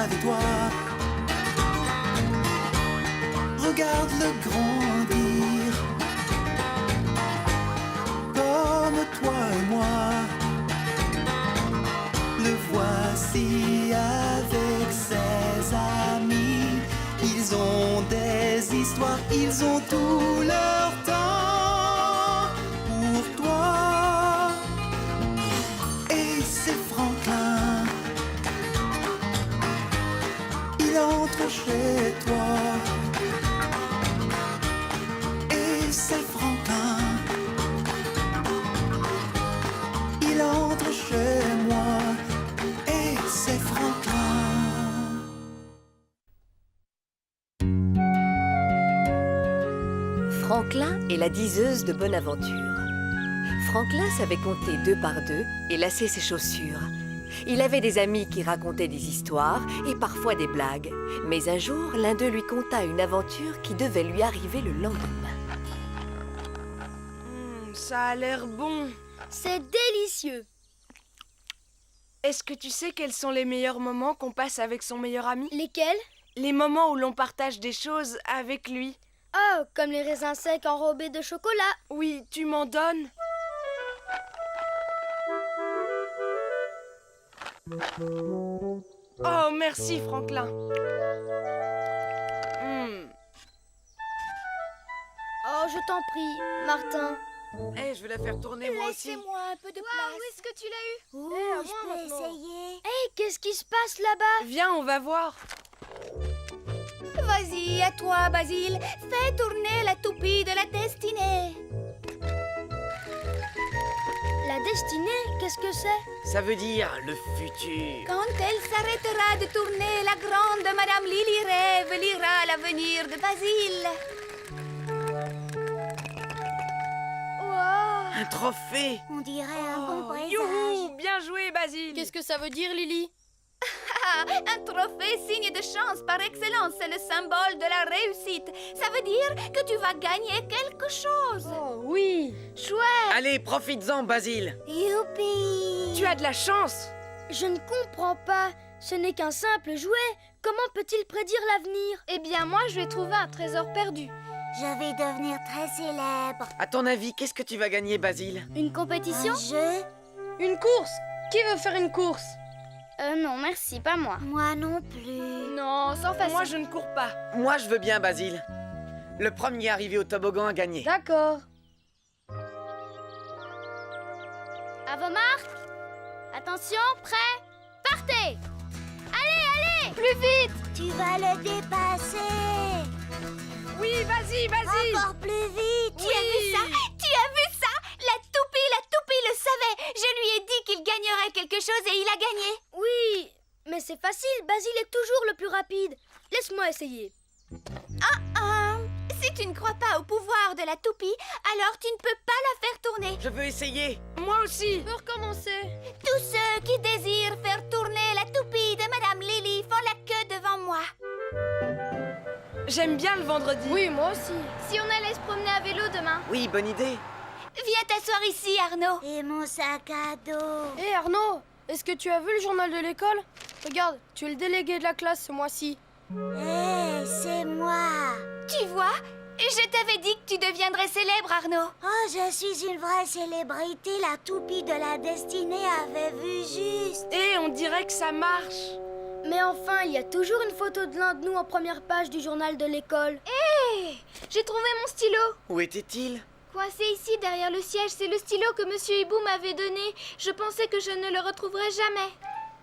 avec toi. Regarde-le grandir, comme toi et moi. Le voici avec ses amis. Ils ont des histoires, ils ont tout leur temps pour toi. Et c'est Franklin, il entre chez toi. Et c'est Franklin, il entre chez moi. Et c'est Franklin. Franklin et la diseuse de bonne aventure. Franklin savait compter 2 par 2 et lasser ses chaussures. Il avait des amis qui racontaient des histoires et parfois des blagues. Mais un jour, l'un d'eux lui conta une aventure qui devait lui arriver le lendemain. Ça a l'air bon. C'est délicieux. Est-ce que tu sais quels sont les meilleurs moments qu'on passe avec son meilleur ami? Lesquels? Les moments où l'on partage des choses avec lui. Oh, comme les raisins secs enrobés de chocolat. Oui, tu m'en donnes? Oh, merci, Franklin. Oh, je t'en prie, Martin. Je vais la faire tourner moi aussi. Laissez-moi un peu de place. Waouh, où est-ce que tu l'as eu? Oh, à je moi peux maintenant. essayer. Hé, qu'est-ce qui se passe là-bas? Viens, on va voir. Vas-y, à toi, Basile. Fais tourner la toupie de la destinée. La destinée, qu'est-ce que c'est? Ça veut dire le futur. Quand elle s'arrêtera de tourner, la grande Madame Lily Rêve lira l'avenir de Basile. Wow. Un trophée. On dirait un bon présage. Youhou, bien joué, Basile. Qu'est-ce que ça veut dire, Lily? Ah, un trophée signe de chance par excellence, c'est le symbole de la réussite. Ça veut dire que tu vas gagner quelque chose. Oh oui. Chouette. Allez, profites-en, Basile. Youpi. Tu as de la chance. Je ne comprends pas. Ce n'est qu'un simple jouet. Comment peut-il prédire l'avenir? Eh bien, moi, je vais trouver un trésor perdu. Je vais devenir très célèbre. À ton avis, qu'est-ce que tu vas gagner, Basile? Une compétition? Un jeu? Une course? Qui veut faire une course? Non, merci, pas moi. Moi non plus. Non, sans facile. Moi, je ne cours pas. Moi, je veux bien, Basile. Le premier arrivé au toboggan a gagné. D'accord. À vos marques. Attention, prêt. Partez. Allez, plus vite. Tu vas le dépasser. Oui, vas-y, vas-y. Encore plus vite. Tu as vu ça? Tu as vu ça? La toupie le savait. Je lui ai dit qu'il gagnerait quelque chose et il a gagné. Oui, mais c'est facile. Basile est toujours le plus rapide. Laisse-moi essayer. Si tu ne crois pas au pouvoir de la toupie, alors tu ne peux pas la faire tourner. Je veux essayer. Moi aussi. On peut recommencer. Tous ceux qui désirent faire tourner la toupie de Madame Lily font la queue devant moi. J'aime bien le vendredi. Oui, moi aussi. Si on allait se promener à vélo demain. Oui, bonne idée. Viens t'asseoir ici, Arnaud. Et mon sac à dos. Hé Arnaud, est-ce que tu as vu le journal de l'école? Regarde, tu es le délégué de la classe ce mois-ci. C'est moi. Tu vois? Je t'avais dit que tu deviendrais célèbre, Arnaud. Oh, je suis une vraie célébrité. La toupie de la destinée avait vu juste. Et on dirait que ça marche. Mais enfin, il y a toujours une photo de l'un de nous en première page du journal de l'école. Hé! J'ai trouvé mon stylo. Où était-il? Coincé ici derrière le siège, c'est le stylo que Monsieur Hibou m'avait donné. Je pensais que je ne le retrouverais jamais.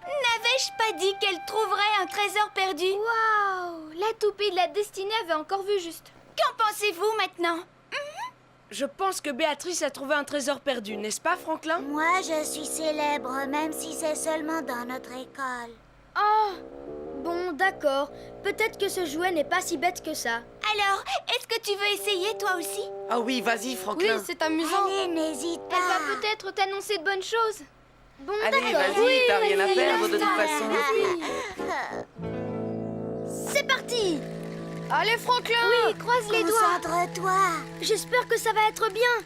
N'avais-je pas dit qu'elle trouverait un trésor perdu? Waouh! La toupie de la destinée avait encore vu juste. Qu'en pensez-vous maintenant? Je pense que Béatrice a trouvé un trésor perdu, n'est-ce pas, Franklin? Moi, je suis célèbre, même si c'est seulement dans notre école. Oh, bon, d'accord. Peut-être que ce jouet n'est pas si bête que ça. Alors, est-ce que tu veux essayer toi aussi? Ah oui, vas-y, Franklin. c'est amusant. Allez, n'hésite pas. Elle va peut-être t'annoncer de bonnes choses. Bon, Allez, d'accord. vas-y, t'as rien à perdre de toute vas-y. façon. C'est parti. Allez, Franklin. Oui, croise les doigts. Concentre-toi. J'espère que ça va être bien.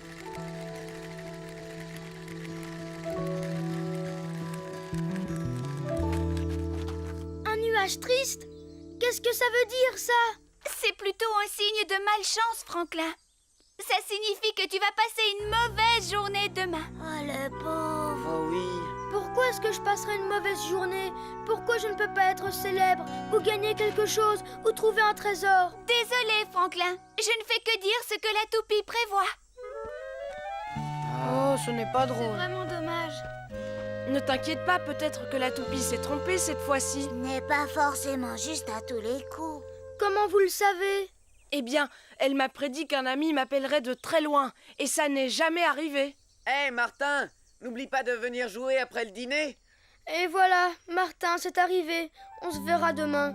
image triste. Qu'est-ce que ça veut dire, ça? C'est plutôt un signe de malchance, Franklin. Ça signifie que tu vas passer une mauvaise journée demain. Oh, le pauvre. Oh oui. Pourquoi est-ce que je passerai une mauvaise journée? Pourquoi je ne peux pas être célèbre, ou gagner quelque chose, ou trouver un trésor? Désolée, Franklin. Je ne fais que dire ce que la toupie prévoit. Oh, ce n'est pas C'est drôle. vraiment dommage. Ne t'inquiète pas, peut-être que la toupie s'est trompée cette fois-ci. N'est pas forcément juste à tous les coups. Comment vous le savez? Eh bien, elle m'a prédit qu'un ami m'appellerait de très loin, et ça n'est jamais arrivé. Hé, Martin, n'oublie pas de venir jouer après le dîner. Et voilà, Martin, c'est arrivé. On se verra demain.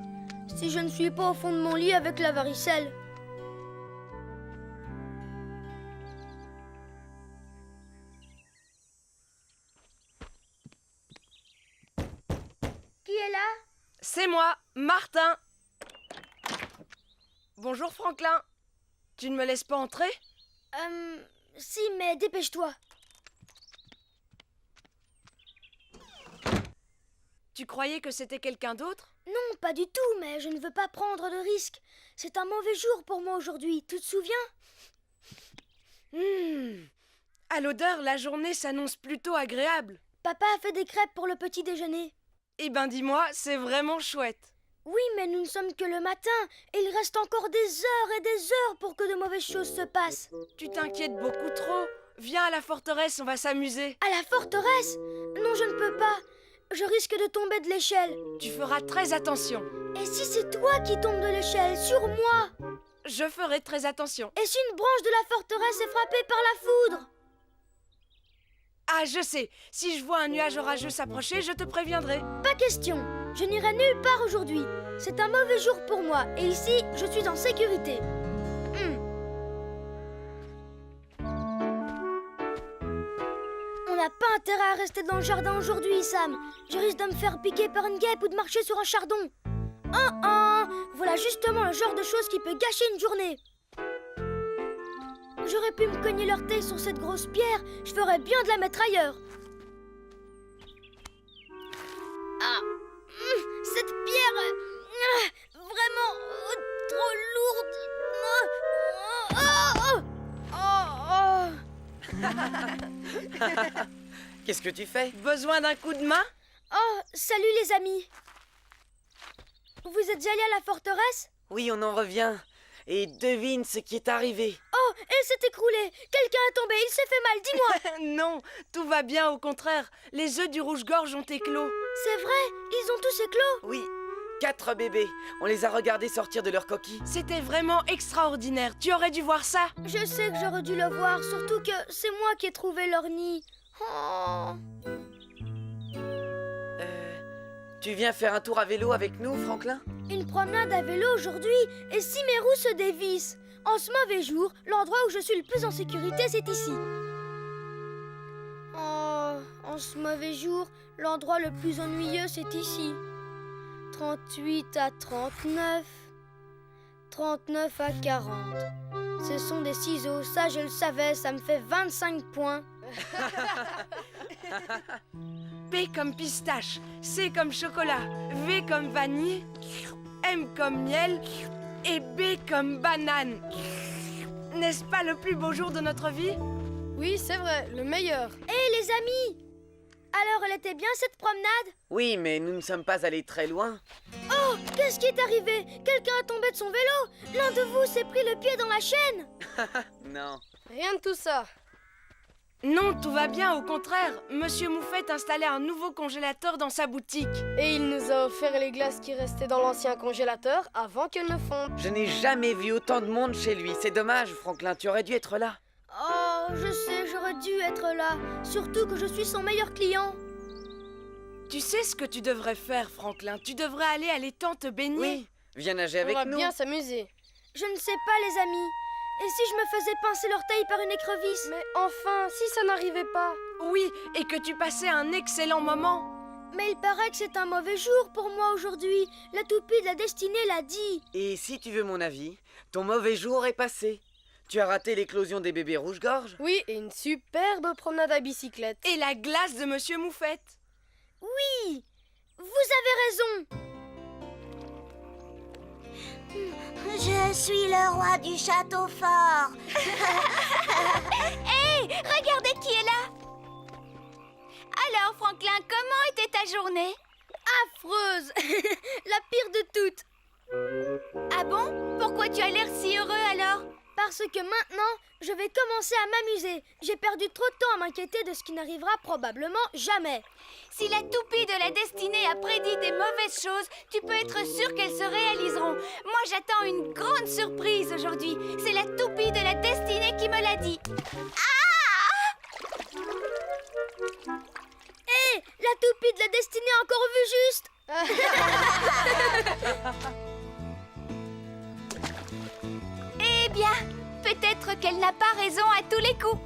Si je ne suis pas au fond de mon lit avec la varicelle. Qui est là? C'est moi, Martin. Bonjour, Franklin. Tu ne me laisses pas entrer? Si, mais dépêche-toi. Tu croyais que c'était quelqu'un d'autre? Non, pas du tout, mais je ne veux pas prendre de risques. C'est un mauvais jour pour moi aujourd'hui, tu te souviens? À l'odeur, la journée s'annonce plutôt agréable. Papa a fait des crêpes pour le petit déjeuner. Eh ben dis-moi, c'est vraiment chouette. Oui, mais nous ne sommes que le matin, et il reste encore des heures et des heures pour que de mauvaises choses se passent. Tu t'inquiètes beaucoup trop. Viens à la forteresse, on va s'amuser. À la forteresse? Non, je ne peux pas. Je risque de tomber de l'échelle. Tu feras très attention. Et si c'est toi qui tombes de l'échelle, sur moi? Je ferai très attention. Et si une branche de la forteresse est frappée par la foudre? Ah, je sais. Si je vois un nuage orageux s'approcher, je te préviendrai. Pas question. Je n'irai nulle part aujourd'hui. C'est un mauvais jour pour moi, et ici, je suis en sécurité. On n'a pas intérêt à rester dans le jardin aujourd'hui, Sam. Je risque de me faire piquer par une guêpe ou de marcher sur un chardon. Voilà justement le genre de chose qui peut gâcher une journée. J'aurais pu me cogner l'orteil sur cette grosse pierre. Je ferais bien de la mettre ailleurs. Cette pierre... vraiment trop lourde. Qu'est-ce que tu fais? Besoin d'un coup de main? Oh, salut les amis. Vous êtes allés à la forteresse? Oui, on en revient. Et devine ce qui est arrivé. Oh, elle s'est écroulée. Quelqu'un est tombé, il s'est fait mal, dis-moi. Non, tout va bien, au contraire. Les œufs du rouge-gorge ont éclos. C'est vrai, ils ont tous éclos. Oui, 4 bébés. On les a regardés sortir de leur coquille. C'était vraiment extraordinaire. Tu aurais dû voir ça. Je sais que j'aurais dû le voir, surtout que c'est moi qui ai trouvé leur nid. Oh. Tu viens faire un tour à vélo avec nous, Franklin? Une promenade à vélo aujourd'hui, et si mes roues se dévissent? En ce mauvais jour, l'endroit où je suis le plus en sécurité, c'est ici. Oh, en ce mauvais jour, l'endroit le plus ennuyeux, c'est ici. 38 à 39, 39 à 40. Ce sont des ciseaux, ça je le savais, ça me fait 25 points. P comme pistache, C comme chocolat, V comme vanille, M comme miel et B comme banane. N'est-ce pas le plus beau jour de notre vie? Oui, c'est vrai, le meilleur. Hé les amis! Alors elle était bien cette promenade? Oui, mais nous ne sommes pas allés très loin. Oh, qu'est-ce qui est arrivé? Quelqu'un est tombé de son vélo? L'un de vous s'est pris le pied dans la chaîne? Non. Rien de tout ça. Non, tout va bien, au contraire. Monsieur Moufette installait un nouveau congélateur dans sa boutique. Et il nous a offert les glaces qui restaient dans l'ancien congélateur avant qu'elles ne fondent. Je n'ai jamais vu autant de monde chez lui. C'est dommage, Franklin, tu aurais dû être là. Oh, je sais, j'aurais dû être là. Surtout que je suis son meilleur client. Tu sais ce que tu devrais faire, Franklin? Tu devrais aller à l'étang te baigner. Oui, viens nager On avec va nous. bien s'amuser. Je ne sais pas les amis. Et si je me faisais pincer l'orteil par une écrevisse? Mais enfin, si ça n'arrivait pas. Oui, et que tu passais un excellent moment. Mais il paraît que c'est un mauvais jour pour moi aujourd'hui. La toupie de la destinée l'a dit. Et si tu veux mon avis, ton mauvais jour est passé. Tu as raté l'éclosion des bébés rouge-gorge? Oui, et une superbe promenade à bicyclette. Et la glace de Monsieur Moufette. Oui, vous avez raison. Je suis le roi du château fort. Hé, regardez qui est là. Alors, Franklin, comment était ta journée? Affreuse. La pire de toutes. Ah bon? Pourquoi tu as l'air si heureux alors? Parce que maintenant, je vais commencer à m'amuser. J'ai perdu trop de temps à m'inquiéter de ce qui n'arrivera probablement jamais. Si la toupie de la destinée a prédit des mauvaises choses, tu peux être sûr qu'elles se réaliseront. Moi, j'attends une grande surprise aujourd'hui. C'est la toupie de la destinée qui me l'a dit. Hé, la toupie de la destinée a encore vu juste. Eh bien, peut-être qu'elle n'a pas raison à tous les coups.